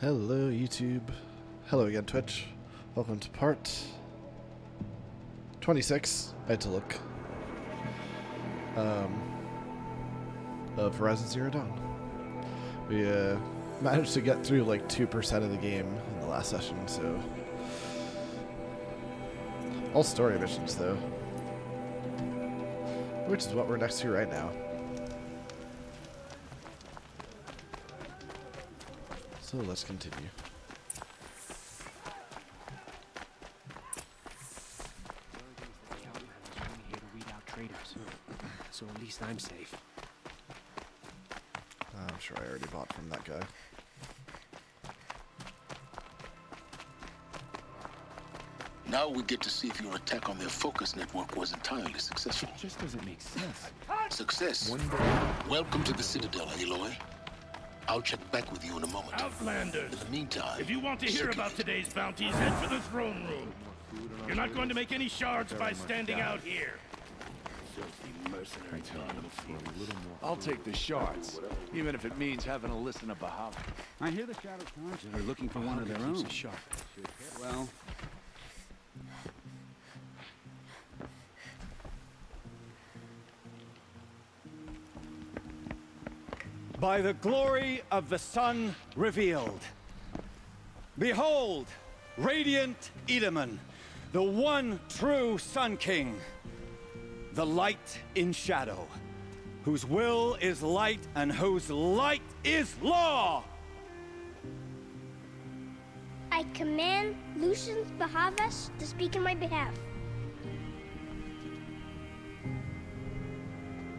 Hello YouTube. Hello again Twitch. Welcome to part 26. I had to look. Of Horizon Zero Dawn. We managed to get through like 2% of the game in the last session, so all story missions though. Which is what we're next to right now. So let's continue. So at least I'm safe. I'm sure I already bought from that guy. Now we get to see if your attack on their focus network was entirely successful. It just doesn't make sense. Success. Welcome to the Citadel, Aloy. I'll check back with you in a moment. Outlanders! In the meantime, If you want to hear about today's bounties, head for the throne room. You're not going to make any shards by standing out here. Filthy mercenary battlefield. I'll take the shards, even if it means having to listen to Bahamut. I hear the Shadow Cards are looking for one of their own. Sharp. Well, by the glory of the sun revealed, behold, radiant Itaman, the one true Sun King, the light in shadow, whose will is light and whose light is law. I command Lucius Bahavas to speak in my behalf.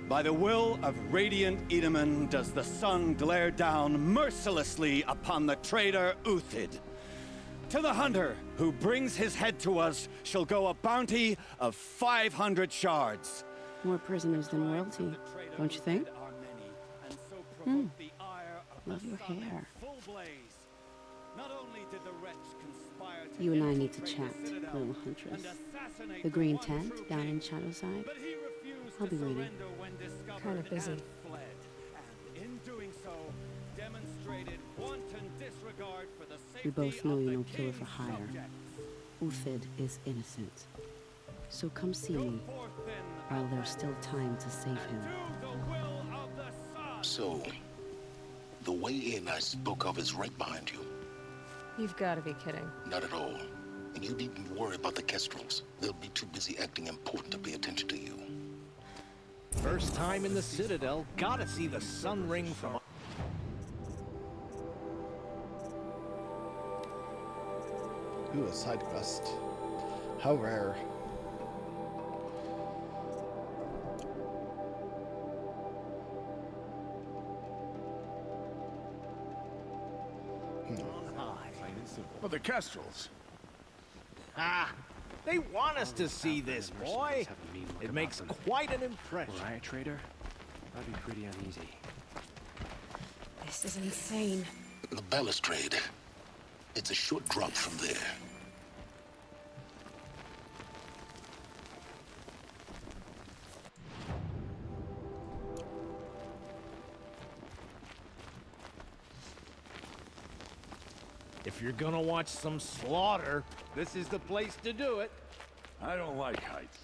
By the will of radiant Itaman does the sun glare down mercilessly upon the traitor Uthid. To the hunter who brings his head to us shall go a bounty of 500 shards. More prisoners than royalty, don't you think? Love your hair. You and I need to chat, little huntress. The green tent down in Shadowside. I'll be waiting. Kind of busy. We both know you're no killer for hire. Uthid is innocent. So come see me, while there's still time to save him. So, the way in I spoke of is right behind you. You've got to be kidding. Not at all. And you needn't worry about the Kestrels. They'll be too busy acting important to pay attention to you. First time in the Citadel, gotta see the sun ring from... Ooh, a side quest. How rare. Well, the Kestrels. Ah! They want us to see this, boy! It makes quite an impression. Were I a traitor, I'd be pretty uneasy. This is insane. The balustrade. It's a short drop from there. If you're gonna watch some slaughter, this is the place to do it. I don't like heights.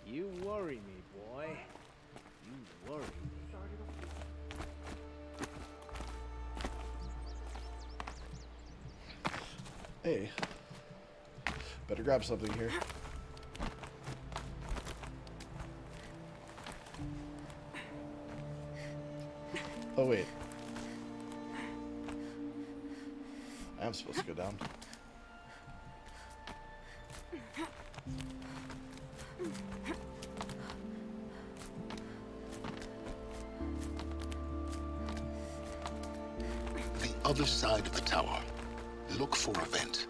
You worry me, boy. You worry me. Hey. Better grab something here. Oh wait. I am supposed to go down. The other side of the tower. Look for a vent.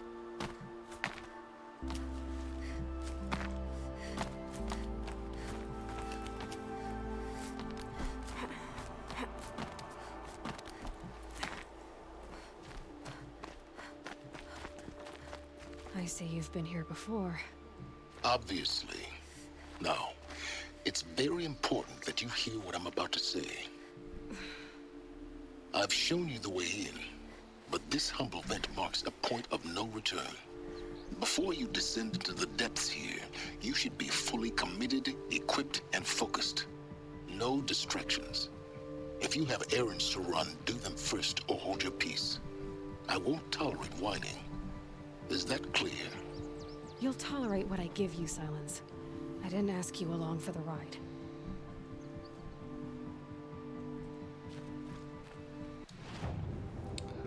I see you've been here before. Obviously. Now, it's very important that you hear what I'm about to say. I've shown you the way in. But this humble vent marks a point of no return. Before you descend into the depths here, you should be fully committed, equipped, and focused. No distractions. If you have errands to run, do them first or hold your peace. I won't tolerate whining. Is that clear? You'll tolerate what I give you, Silence. I didn't ask you along for the ride.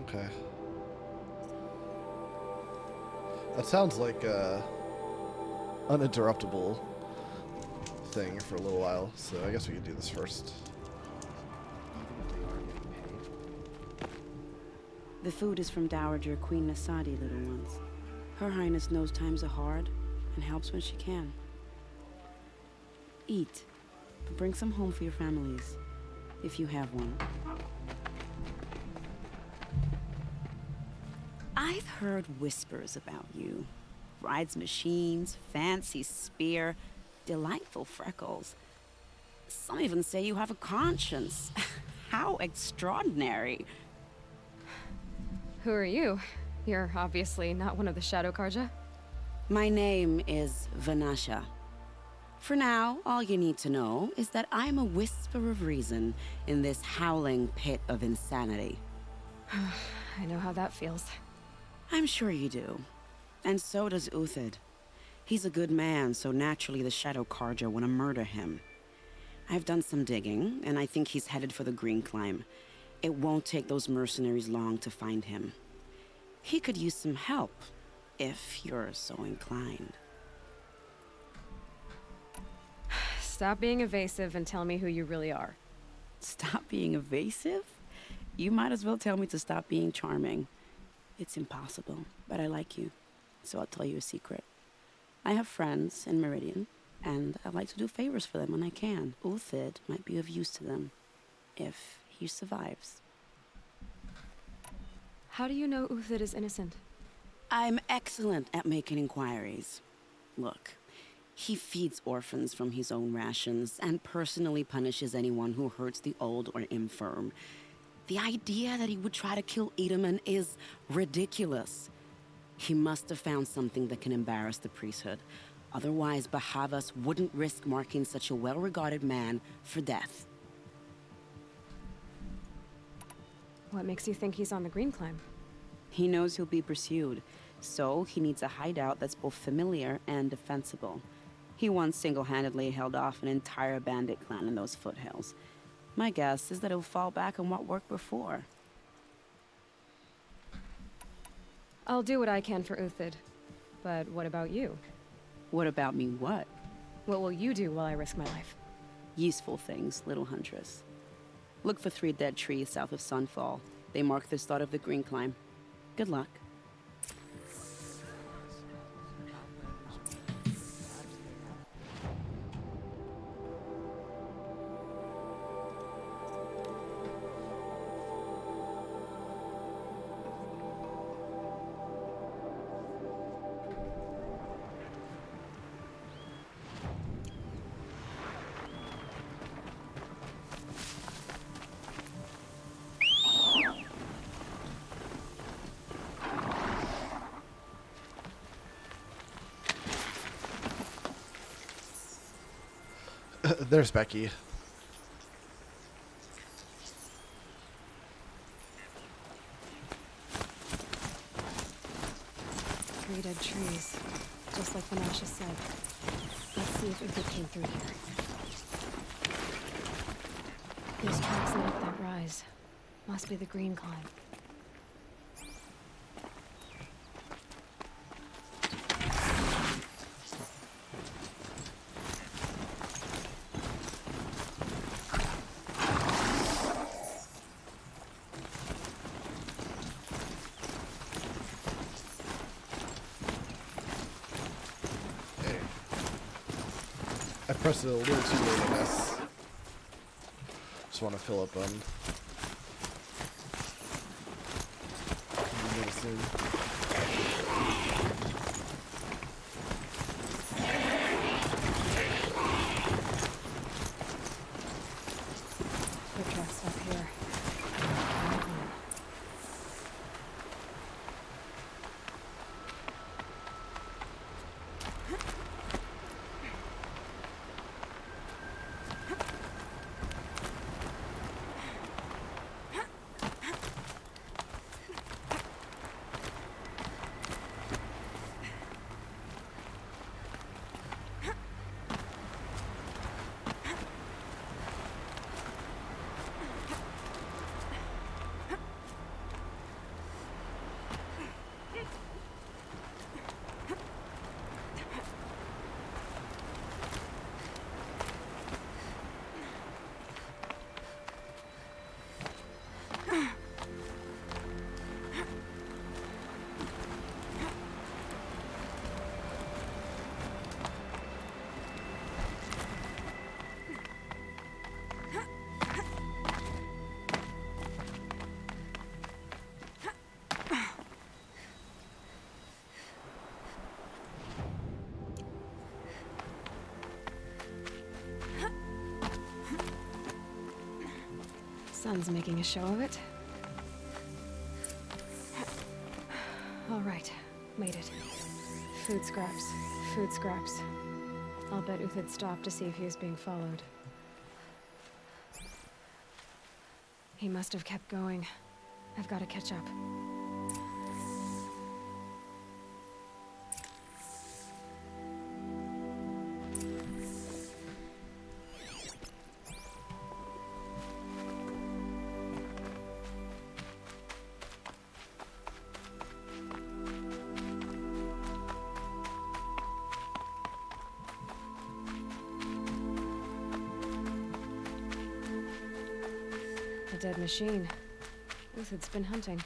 Okay. That sounds like a uninterruptible thing for a little while, so I guess we can do this first. The food is from Dowager Queen Nasadi, little ones. Her Highness knows times are hard and helps when she can. Eat, but bring some home for your families, if you have one. I've heard whispers about you. Rides machines, fancy spear, delightful freckles. Some even say you have a conscience. How extraordinary. Who are you? You're obviously not one of the Shadow Karja. My name is Vanasha. For now, all you need to know is that I'm a whisper of reason in this howling pit of insanity. I know how that feels. I'm sure you do. And so does Uthid. He's a good man, so naturally the Shadow Karja want to murder him. I've done some digging, and I think he's headed for the Green Climb. It won't take those mercenaries long to find him. He could use some help, if you're so inclined. Stop being evasive and tell me who you really are. Stop being evasive? You might as well tell me to stop being charming. It's impossible, but I like you, so I'll tell you a secret. I have friends in Meridian, and I like to do favors for them when I can. Uthid might be of use to them, if he survives. How do you know Uthid is innocent? I'm excellent at making inquiries. Look, he feeds orphans from his own rations and personally punishes anyone who hurts the old or infirm. The idea that he would try to kill Itaman is ridiculous. He must have found something that can embarrass the priesthood. Otherwise, Bahavas wouldn't risk marking such a well-regarded man for death. What makes you think he's on the Green Climb? He knows he'll be pursued, so he needs a hideout that's both familiar and defensible. He once single-handedly held off an entire bandit clan in those foothills. My guess is that he'll fall back on what worked before. I'll do what I can for Uthid. But what about you? What about me what? What will you do while I risk my life? Useful things, little huntress. Look for 3 dead trees south of Sunfall. They mark the start of the Green Climb. Good luck. There's Becky. 3 dead trees, just like Vanasha said. Let's see if Uthid came through here. These tracks lead up that rise. Must be the Green Climb. I pressed it a little too late, I guess. Just want to fill up on medicine. Foot tracks up here. Sun's making a show of it. All right, made it. Food scraps. Food scraps. I'll bet Uthid stopped to see if he was being followed. He must have kept going. I've got to catch up. A dead machine. Uthid's been hunting.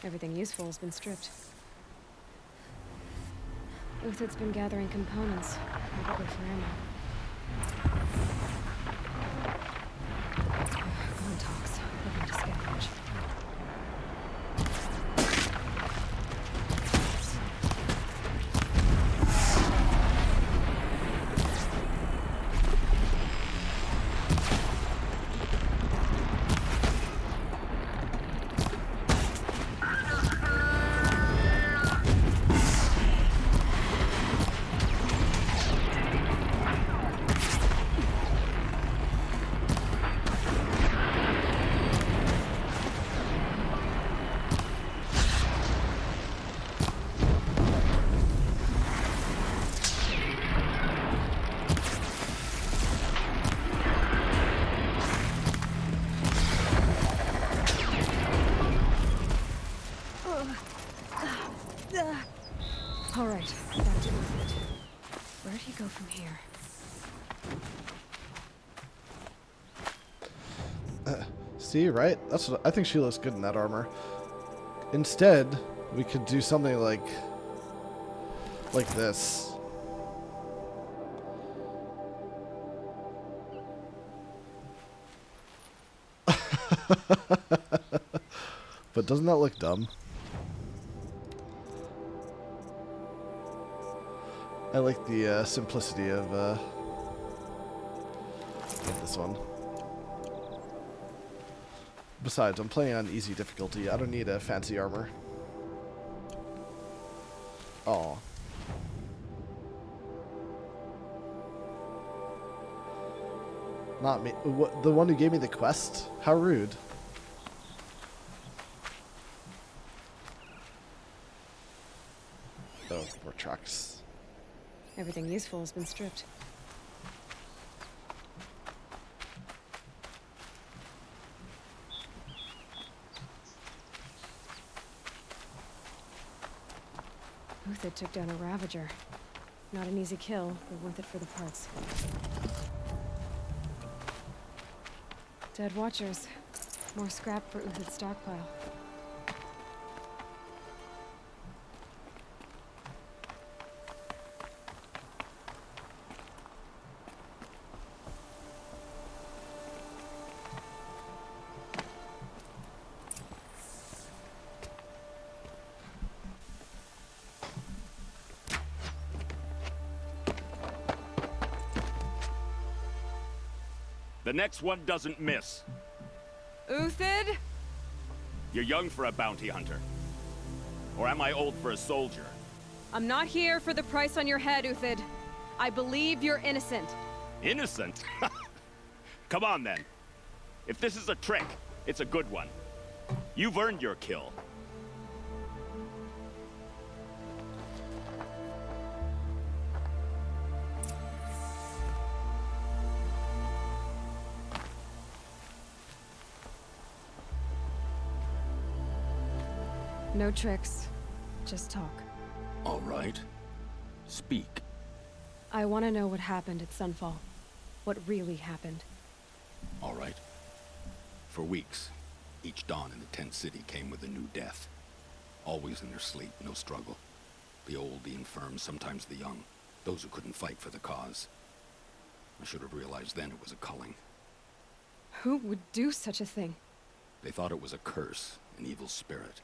Everything useful has been stripped. Uthid's been gathering components, probably for ammo. Gun talks, looking to scavenge. All right, back to Uthid. Where'd he go from here? See, right? That's what I think. She looks good in that armor. Instead, we could do something like this. But doesn't that look dumb? I like the simplicity of this one. Besides, I'm playing on easy difficulty. I don't need a fancy armor. Oh. Not me. The one who gave me the quest? How rude. Oh, more trucks. Everything useful has been stripped. Uthid took down a Ravager. Not an easy kill, but worth it for the parts. Dead Watchers. More scrap for Uthid's stockpile. The next one doesn't miss. Uthid? You're young for a bounty hunter. Or am I old for a soldier? I'm not here for the price on your head, Uthid. I believe you're innocent. Innocent? Come on, then. If this is a trick, it's a good one. You've earned your kill. No tricks. Just talk. All right. Speak. I want to know what happened at Sunfall. What really happened. All right. For weeks, each dawn in the tent city came with a new death. Always in their sleep, no struggle. The old, the infirm, sometimes the young. Those who couldn't fight for the cause. I should have realized then it was a culling. Who would do such a thing? They thought it was a curse, an evil spirit.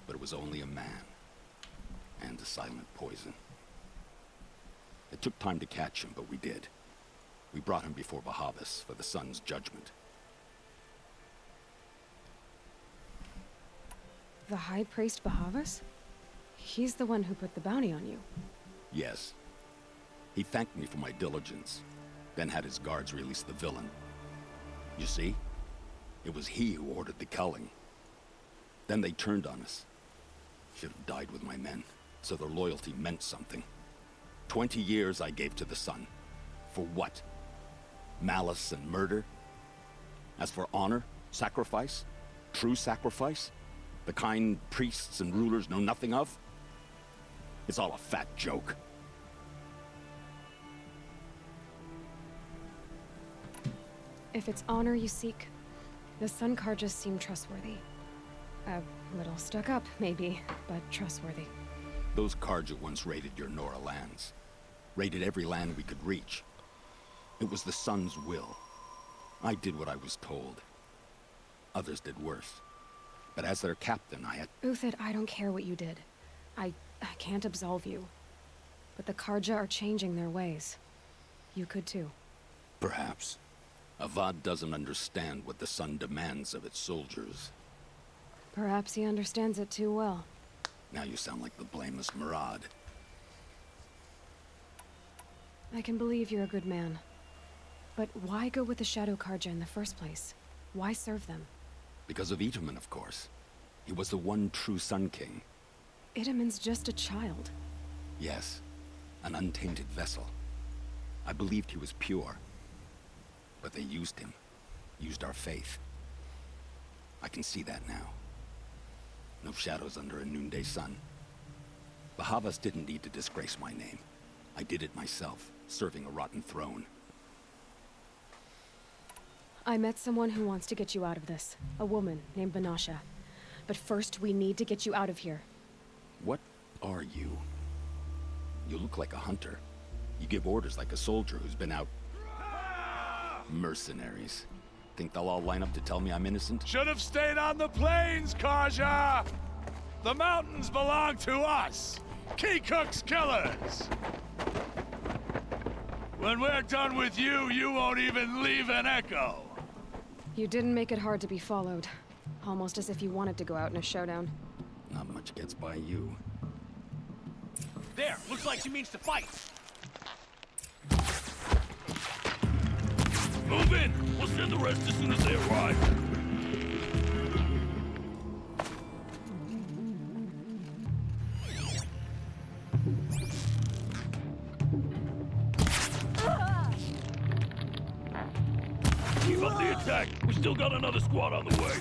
But it was only a man. And a silent poison. It took time to catch him, but we did. We brought him before Bahavas for the sun's judgment. The High Priest Bahavas? He's the one who put the bounty on you. Yes. He thanked me for my diligence, then had his guards release the villain. You see? It was he who ordered the culling. Then they turned on us. Should have died with my men, so their loyalty meant something. 20 years I gave to the sun. For what? Malice and murder? As for honor, sacrifice, true sacrifice, the kind priests and rulers know nothing of, it's all a fat joke. If it's honor you seek, the Sun Karjas seem trustworthy. A little stuck up, maybe, but trustworthy. Those Karja once raided your Nora lands. Raided every land we could reach. It was the Sun's will. I did what I was told. Others did worse. But as their captain, I had... Uthid, I don't care what you did. I can't absolve you. But the Karja are changing their ways. You could too. Perhaps. Avad doesn't understand what the Sun demands of its soldiers. Perhaps he understands it too well. Now you sound like the blameless Murad. I can believe you're a good man. But why go with the Shadow Karja in the first place? Why serve them? Because of Itaman, of course. He was the one true Sun King. Itaman's just a child. Yes, an untainted vessel. I believed he was pure. But they used him. Used our faith. I can see that now. No shadows under a noonday sun. Bahavas didn't need to disgrace my name. I did it myself, serving a rotten throne. I met someone who wants to get you out of this. A woman named Banasha. But first, we need to get you out of here. What are you? You look like a hunter. You give orders like a soldier who's been out... Mercenaries. Think they'll all line up to tell me I'm innocent? Should have stayed on the plains, Karja! The mountains belong to us! Kikuk's killers! When we're done with you, you won't even leave an echo! You didn't make it hard to be followed. Almost as if you wanted to go out in a showdown. Not much gets by you. There! Looks like she means to fight! Move in! We'll send the rest as soon as they arrive. Keep up the attack! We still got another squad on the way.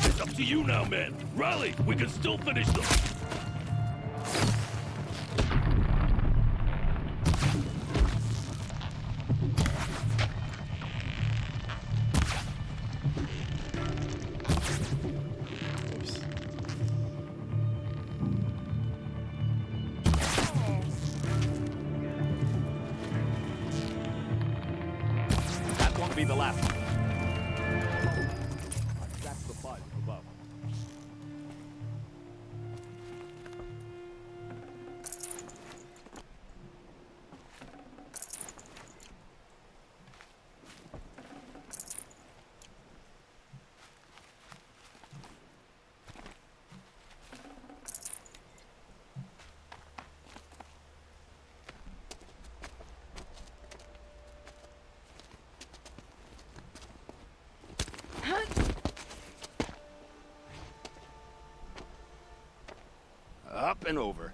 It's up to you now, men. Rally! We can still finish them. That won't be the last one. That's the bud above. Up and over.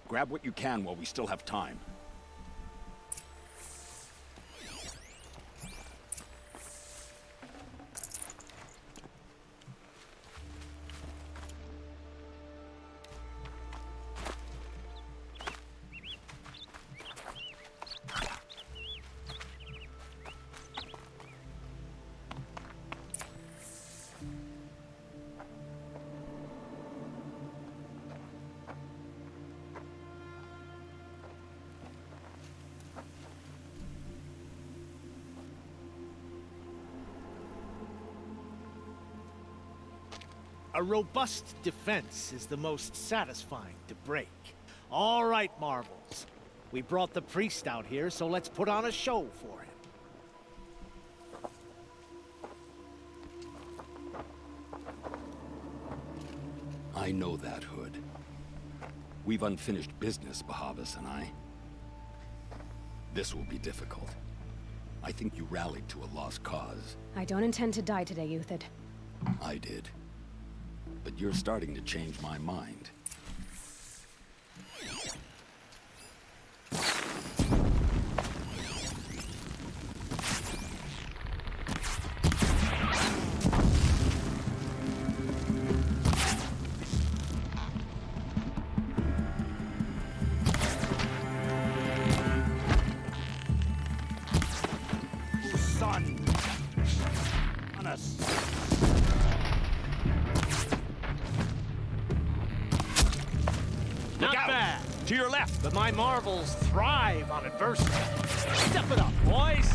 Grab what you can while we still have time. A robust defense is the most satisfying to break. All right, Marvels. We brought the priest out here, so let's put on a show for him. I know that, Hood. We've unfinished business, Bahavas and I. This will be difficult. I think you rallied to a lost cause. I don't intend to die today, Uthid. I did. But you're starting to change my mind. Not bad. To your left. But my Marvels thrive on adversity. Step it up, boys.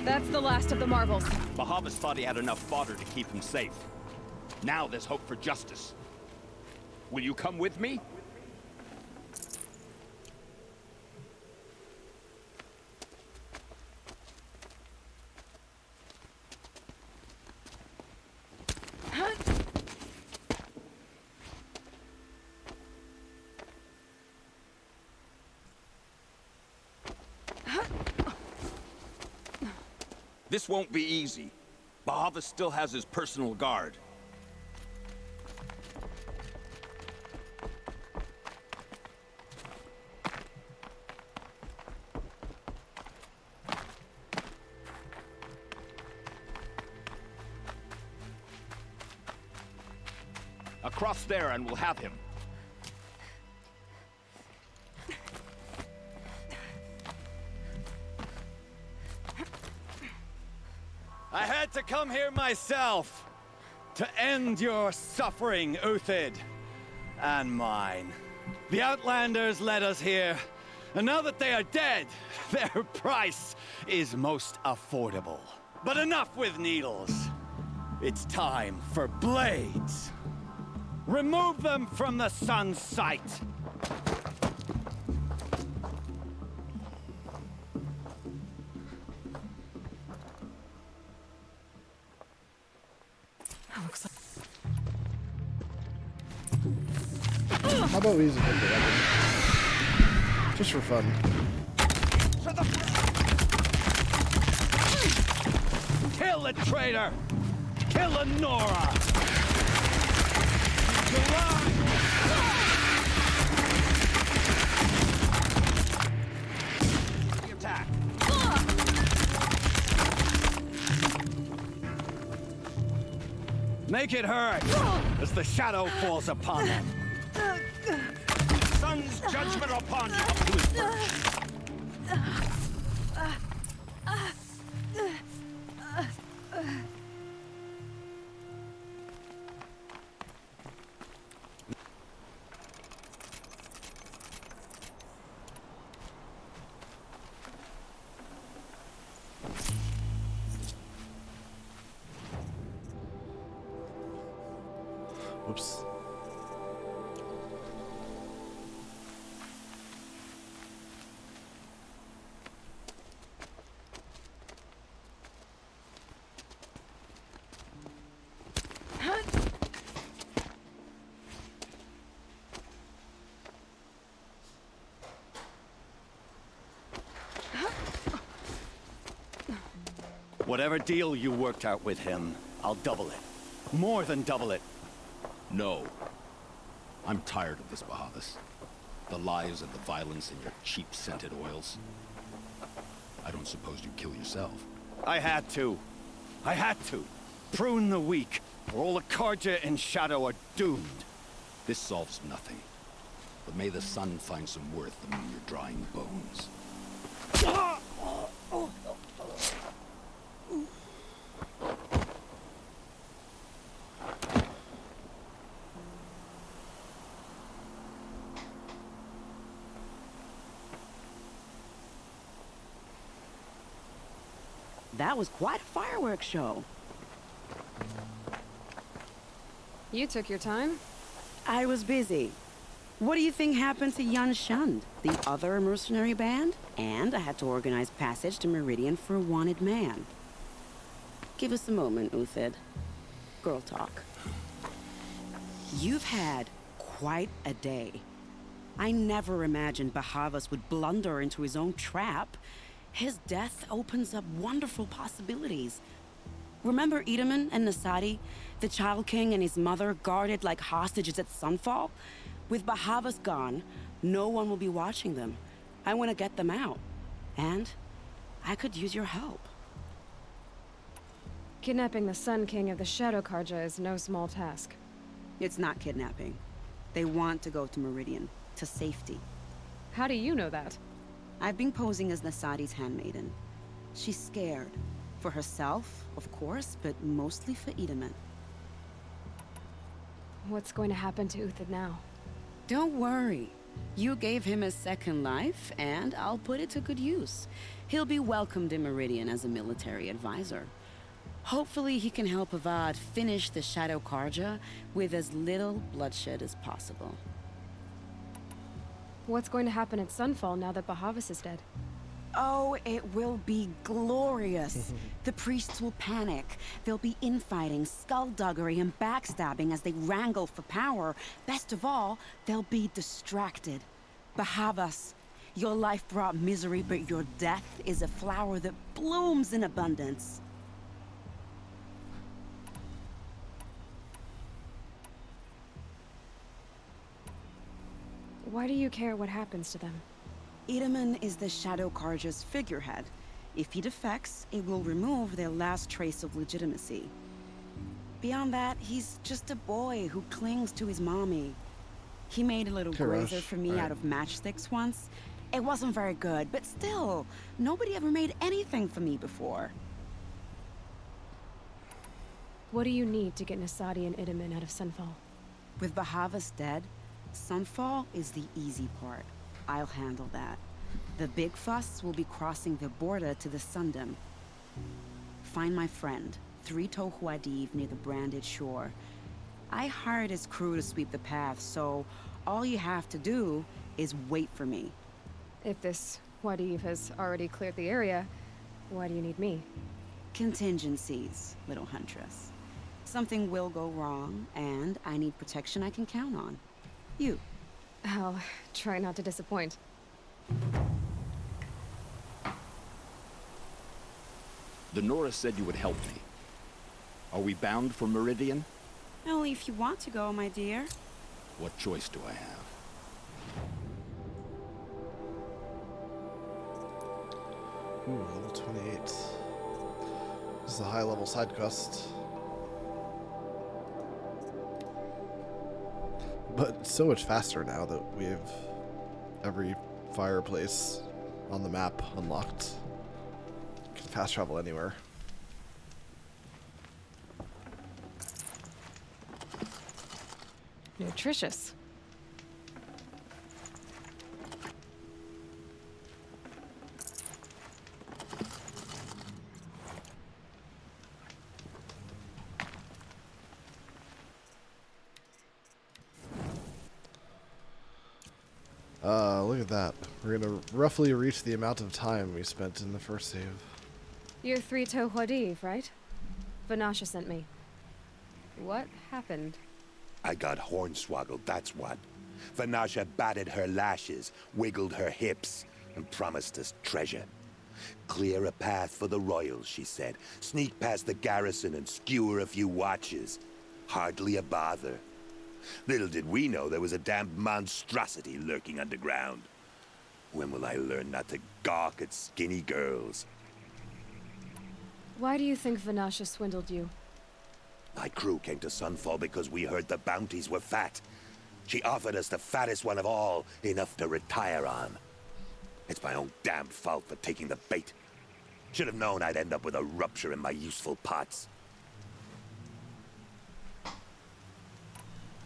That's the last of the Marvels. Bahavas thought he had enough fodder to keep him safe. Now there's hope for justice. Will you come with me? This won't be easy. Bahavas still has his personal guard. Across there and we'll have him. I had to come here myself to end your suffering, Uthid, and mine. The Outlanders led us here, and now that they are dead, their price is most affordable. But enough with needles. It's time for blades. Remove them from the sun's sight. How about we use a bit of the weapon? Just for fun. Kill the traitor! Kill the Nora! Attack! Make it hurt as the shadow falls upon them. Sun's judgment upon you. Up to his perch. Whoops. Whatever deal you worked out with him, I'll double it. More than double it. No. I'm tired of this, Bahavas. The lies and the violence in your cheap-scented oils. I don't suppose you kill yourself. I had to. I had to. Prune the weak, or all the Karja in Shadow are doomed. This solves nothing. But may the sun find some worth among your drying bones. That was quite a fireworks show. You took your time? I was busy. What do you think happened to Yan Shund, the other mercenary band? And I had to organize passage to Meridian for a wanted man. Give us a moment, Uthid. Girl talk. You've had quite a day. I never imagined Bahavas would blunder into his own trap. His death opens up wonderful possibilities. Remember Itaman and Nasadi, the Child King and his mother guarded like hostages at sunfall? With Bahavas gone, no one will be watching them. I want to get them out. And I could use your help. Kidnapping the Sun King of the Shadow Karja is no small task. It's not kidnapping. They want to go to Meridian, to safety. How do you know that? I've been posing as Nasadi's handmaiden. She's scared. For herself, of course, but mostly for Itaman. What's going to happen to Uthid now? Don't worry. You gave him a second life, and I'll put it to good use. He'll be welcomed in Meridian as a military advisor. Hopefully he can help Avad finish the Shadow Karja with as little bloodshed as possible. What's going to happen at Sunfall now that Bahavas is dead? Oh, it will be glorious. The priests will panic. There'll be infighting, skullduggery, and backstabbing as they wrangle for power. Best of all, they'll be distracted. Bahavas, your life brought misery, but your death is a flower that blooms in abundance. Why do you care what happens to them? Itaman is the Shadow Karja's figurehead. If he defects, it will remove their last trace of legitimacy. Beyond that, he's just a boy who clings to his mommy. He made a little grazer for me out of matchsticks once. It wasn't very good, but still, nobody ever made anything for me before. What do you need to get Nasadi and Itaman out of Sunfall? With Bahavas dead, Sunfall is the easy part. I'll handle that. The big fuss will be crossing the border to the Sundom. Find my friend, 3-Toe Huadiv, near the branded shore. I hired his crew to sweep the path, so all you have to do is wait for me. If this Huadiv has already cleared the area, why do you need me? Contingencies, little huntress. Something will go wrong, and I need protection I can count on. You. I'll try not to disappoint. The Nora said you would help me. Are we bound for Meridian? Only if you want to go, my dear. What choice do I have? Ooh, level 28. This is a high-level side quest. But it's so much faster now that we have every fireplace on the map unlocked. You can fast travel anywhere. Nutritious. Look at that. We're gonna roughly reach the amount of time we spent in the first save. You're 3-Toe Huadiv, right? Vanasha sent me. What happened? I got hornswoggled, that's what. Vanasha batted her lashes, wiggled her hips, and promised us treasure. Clear a path for the royals, she said. Sneak past the garrison and skewer a few watches. Hardly a bother. Little did we know there was a damned monstrosity lurking underground. When will I learn not to gawk at skinny girls? Why do you think Vanasha swindled you? My crew came to Sunfall because we heard the bounties were fat. She offered us the fattest one of all, enough to retire on. It's my own damned fault for taking the bait. Should have known I'd end up with a rupture in my useful parts.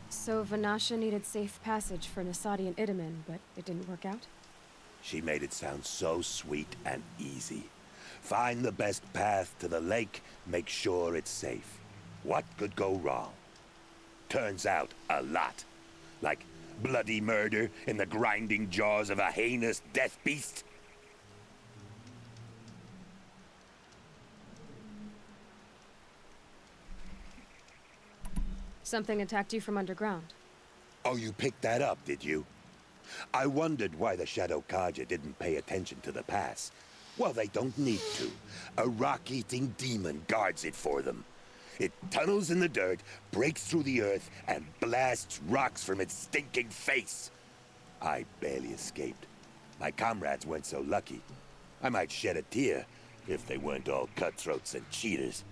So Vanasha needed safe passage for Nasadi and Itaman, but it didn't work out? She made it sound so sweet and easy. Find the best path to the lake, make sure it's safe. What could go wrong? Turns out, a lot. Like bloody murder in the grinding jaws of a heinous death beast. Something attacked you from underground. Oh, you picked that up, did you? I wondered why the Shadow Kaja didn't pay attention to the pass. Well, they don't need to. A rock-eating demon guards it for them. It tunnels in the dirt, breaks through the earth, and blasts rocks from its stinking face. I barely escaped. My comrades weren't so lucky. I might shed a tear if they weren't all cutthroats and cheaters.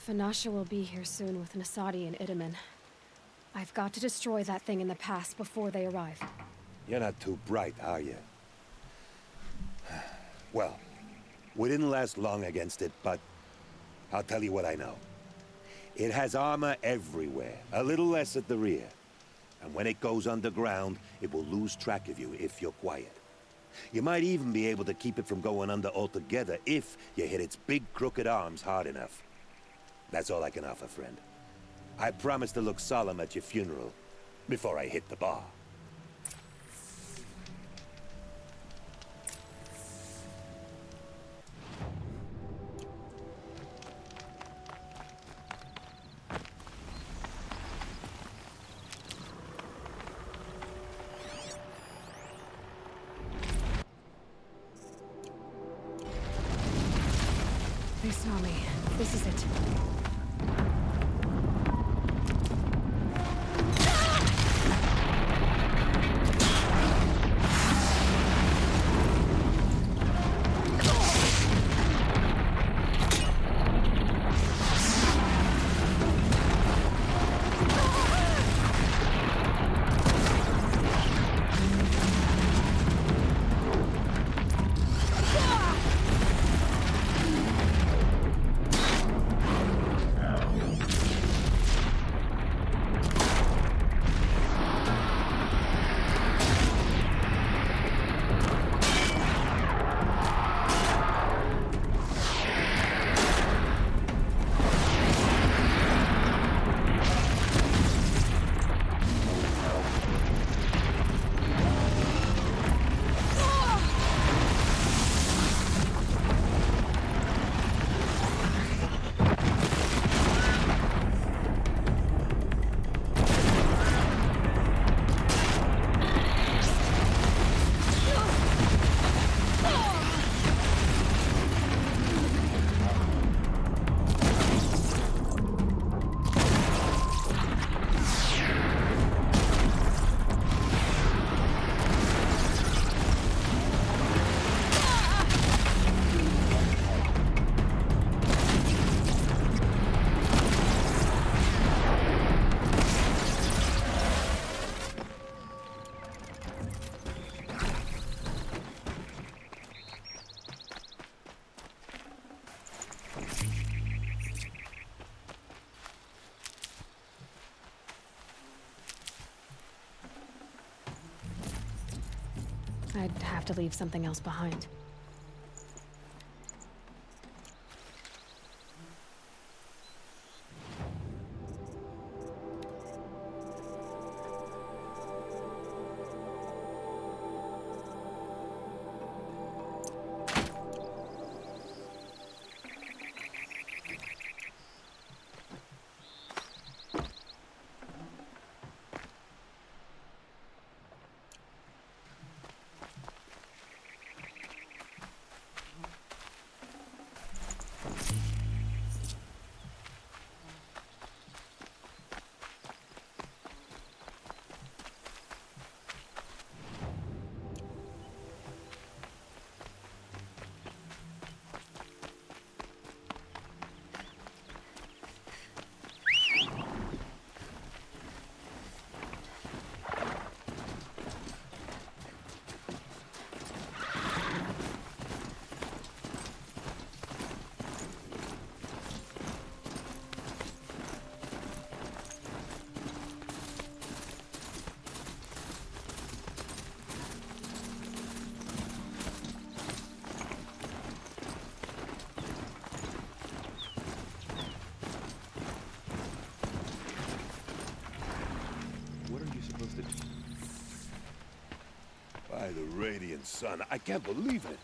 Vanasha will be here soon with Nasadi and Itaman. I've got to destroy that thing in the pass before they arrive. You're not too bright, are you? Well, we didn't last long against it, but I'll tell you what I know. It has armor everywhere, a little less at the rear. And when it goes underground, it will lose track of you if you're quiet. You might even be able to keep it from going under altogether if you hit its big crooked arms hard enough. That's all I can offer, friend. I promise to look solemn at your funeral before I hit the bar. They saw me. This is it. I'd have to leave something else behind. What are you supposed to do? By the radiant sun, I can't believe it.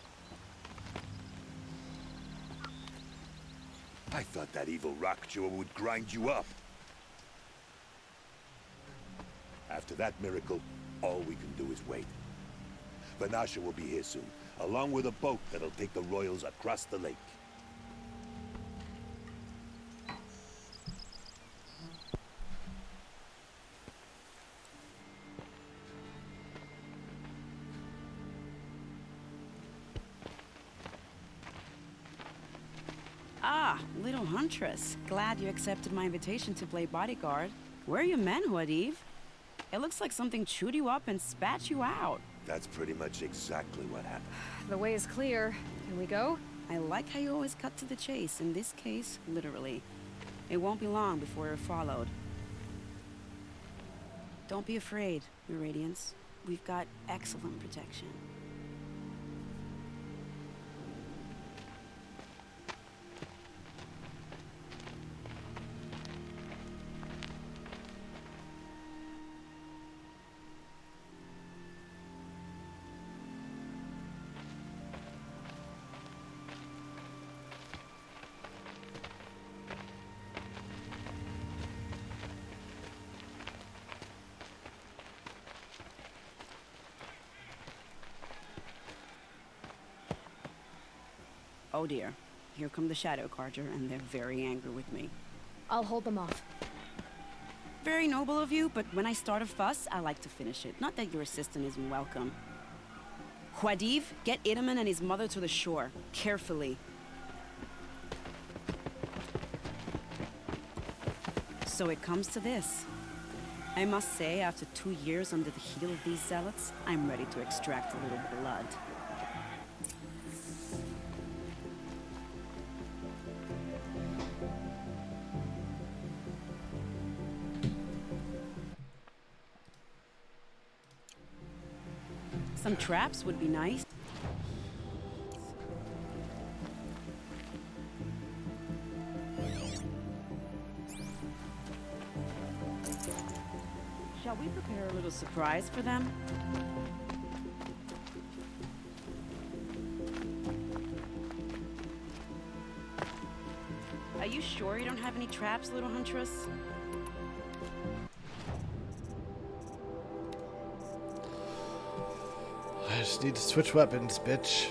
I thought that evil rock chewer would grind you up. After that miracle, all we can do is wait. Vanasha will be here soon, along with a boat that'll take the royals across the lake. Ah, little huntress. Glad you accepted my invitation to play bodyguard. Where are your manhood, Eve? It looks like something chewed you up and spat you out. That's pretty much exactly what happened. The way is clear. Can we go? I like how you always cut to the chase. In this case, literally. It won't be long before we're followed. Don't be afraid, Your Radiance. We've got excellent protection. Oh dear. Here come the Shadow Carter, and they're very angry with me. I'll hold them off. Very noble of you, but when I start a fuss, I like to finish it. Not that your assistant isn't welcome. Huadiv, get Itaman and his mother to the shore. Carefully. So it comes to this. I must say, after 2 years under the heel of these zealots, I'm ready to extract a little blood. Some traps would be nice. Shall we prepare a little surprise for them? Are you sure you don't have any traps, little huntress? I just need to switch weapons, bitch.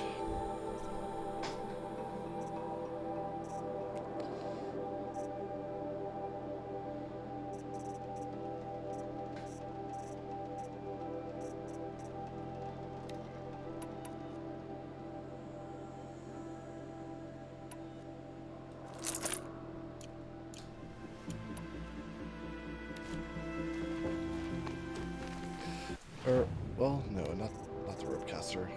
Well, no, not the rope caster.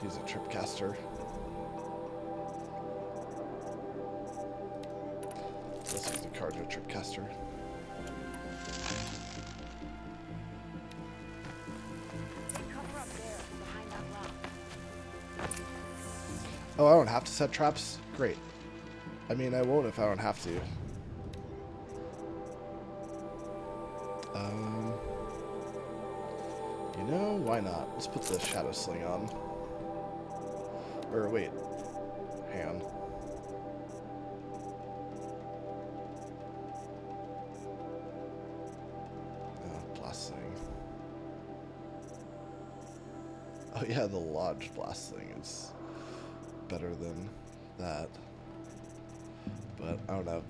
She's a trip caster. This is the cardio trip caster. Oh, I don't have to set traps? Great. I mean, I won't if I don't have to. You know, why not? Let's put the shadow sling on. Or wait, hang on. Blast sling. Oh yeah, the lodge blast sling is better than that. But I don't have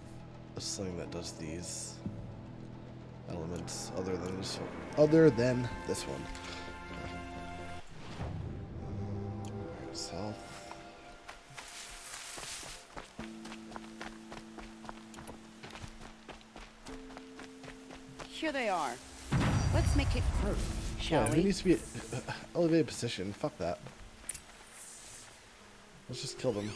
a sling that does these elements other than this one. South. Here they are. Let's make it hurt, shall we? Who needs to be elevated position? Fuck that. Let's just kill them.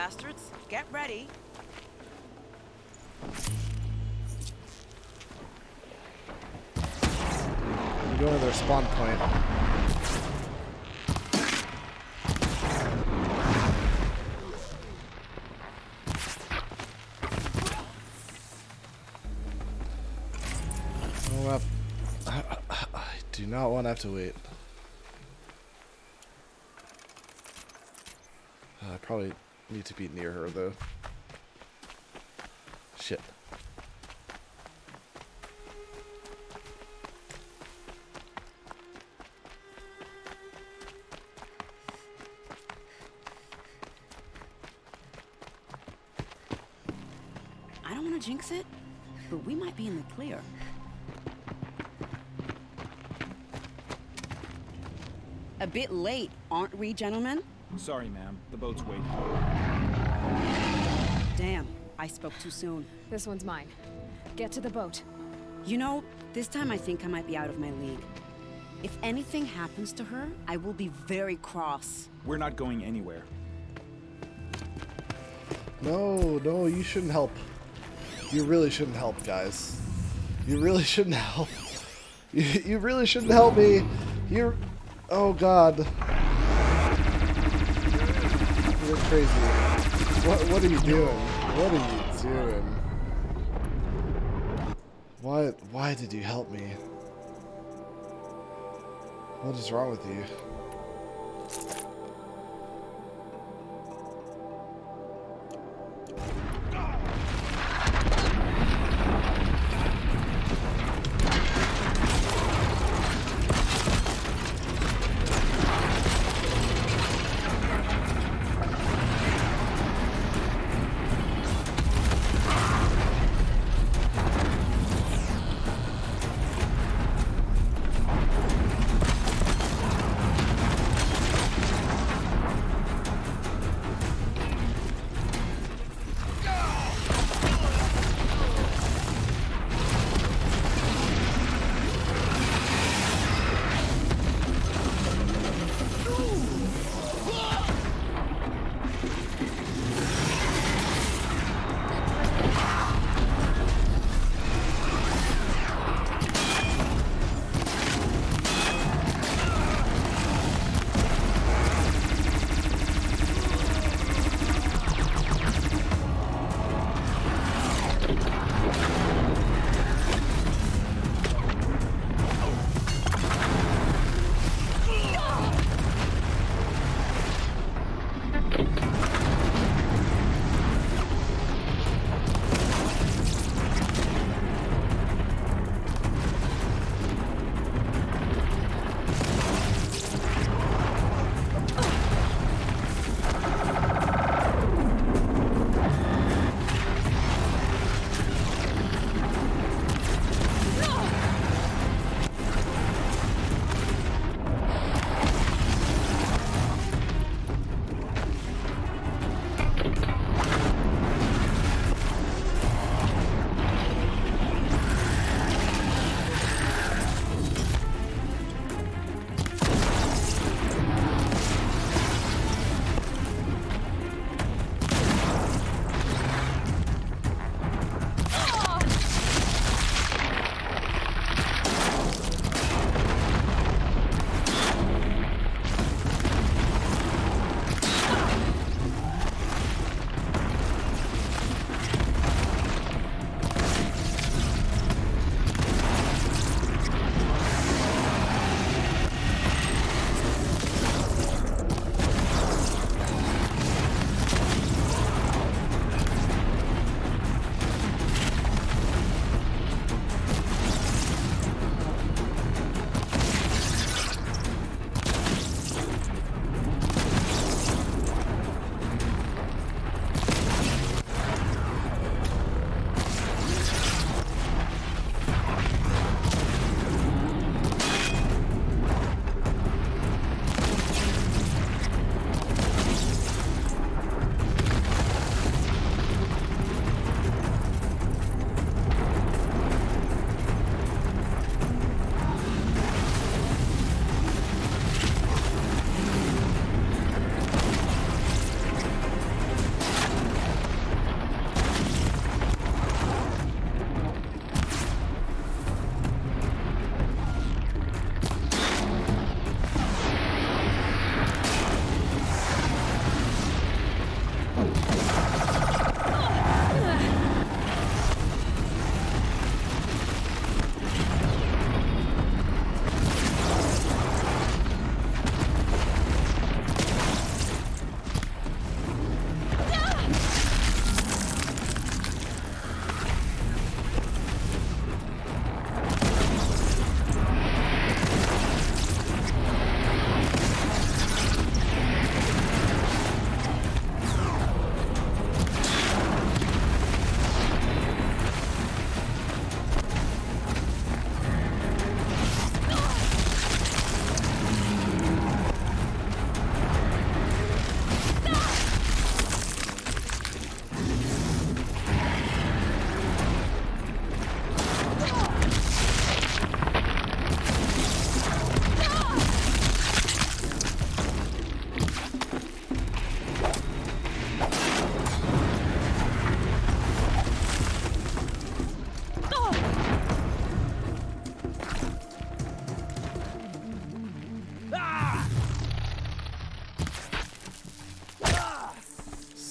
bastards. Get ready. We're going to their spawn point. I do not want to have to wait. I probably need to be near her, though. Shit. I don't want to jinx it, but we might be in the clear. A bit late, aren't we, gentlemen? Sorry, ma'am. The boat's waiting. Damn, I spoke too soon. This one's mine. Get to the boat. You know, this time I think I might be out of my league. If anything happens to her, I will be very cross. We're not going anywhere. No, no, you shouldn't help. You really shouldn't help, guys. You really shouldn't help. You really shouldn't help me. You're... Oh, God. You're crazy. What are you doing? What are you doing? Why did you help me? What is wrong with you?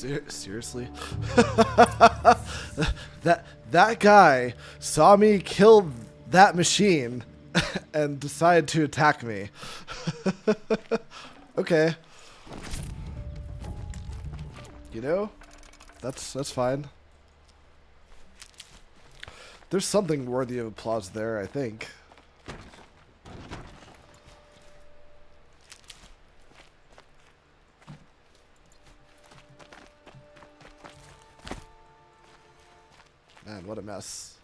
Seriously? that guy saw me kill that machine and decided to attack me. Okay. You know, that's fine. There's something worthy of applause there, I think. Man, what a mess.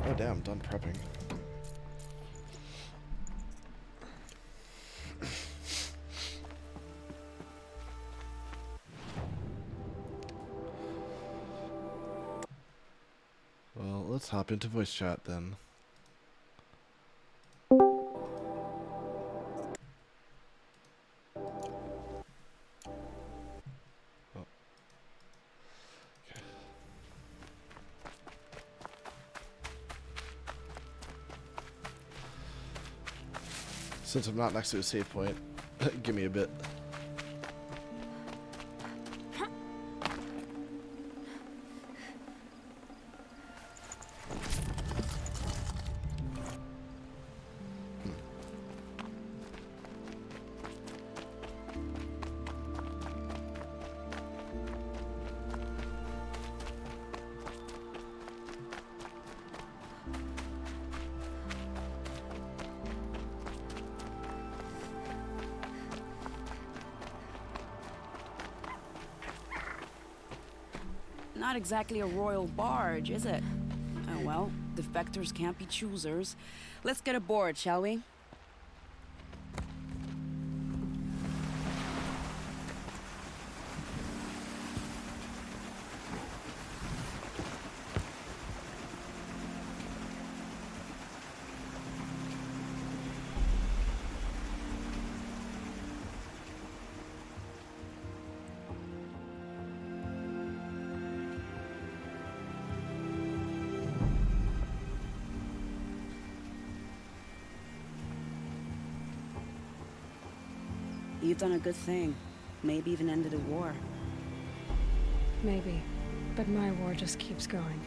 Oh damn, done prepping. Well, let's hop into voice chat then. Since I'm not next to a save point, give me a bit. Not exactly a royal barge, is it? Oh well, defectors can't be choosers. Let's get aboard, shall we? You've done a good thing. Maybe even ended a war. Maybe. But my war just keeps going.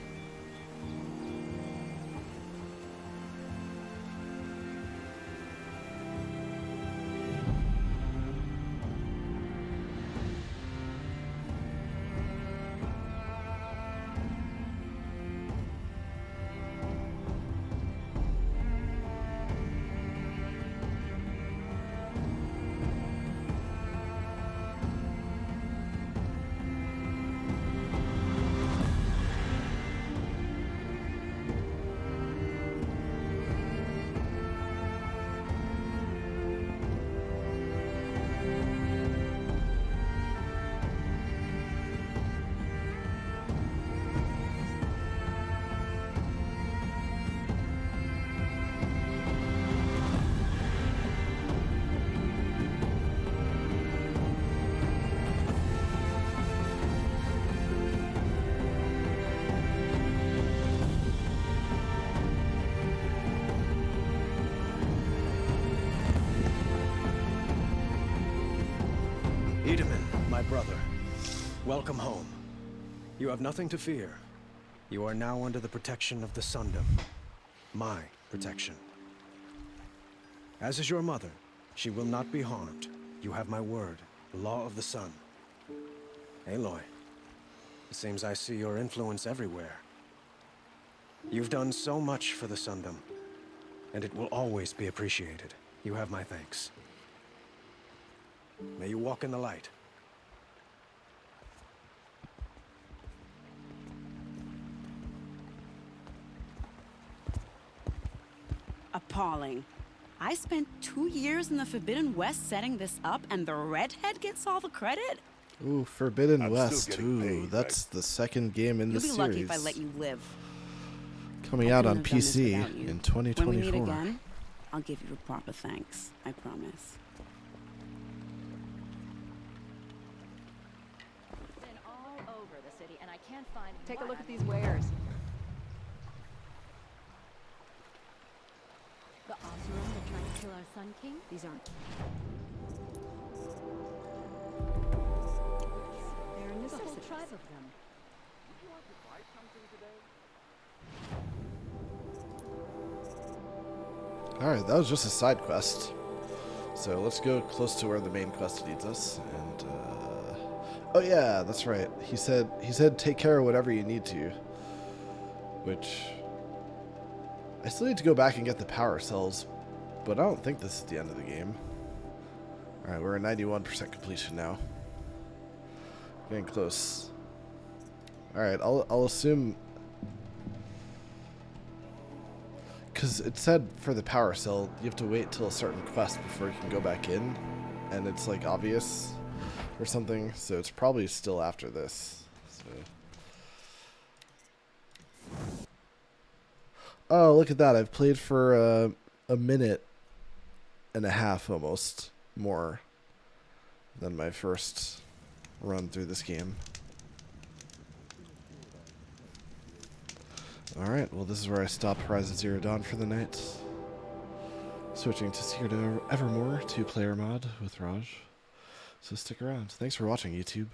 Itaman, my brother, welcome home. You have nothing to fear. You are now under the protection of the Sundom. My protection. As is your mother, she will not be harmed. You have my word, the law of the sun. Aloy, it seems I see your influence everywhere. You've done so much for the Sundom, and it will always be appreciated. You have my thanks. May you walk in the light. Appalling. I spent 2 years in the Forbidden West setting this up, and the redhead gets all the credit? Ooh, Forbidden West. Ooh, that's the second game in the series. You'll be lucky if I let you live. Coming out on PC in 2024. When we meet again, I'll give you a proper thanks. I promise. Take a look at these wares. kill our Sun King? These aren't. There are a whole tribe of them. Alright, that was just a side quest. So let's go close to where the main quest leads us. And, oh yeah, that's right. He said take care of whatever you need to. Which... I still need to go back and get the power cells, but I don't think this is the end of the game. Alright, we're at 91% completion now. Getting close. Alright, I'll assume... Because it said for the power cell, you have to wait till a certain quest before you can go back in. And it's like obvious or something, so it's probably still after this. So. Oh, look at that. I've played for a minute and a half almost more than my first run through this game. Alright, well this is where I stopped Horizon Zero Dawn for the night. Switching to Secret of Evermore, 2-player mod with Raj. So stick around. Thanks for watching, YouTube.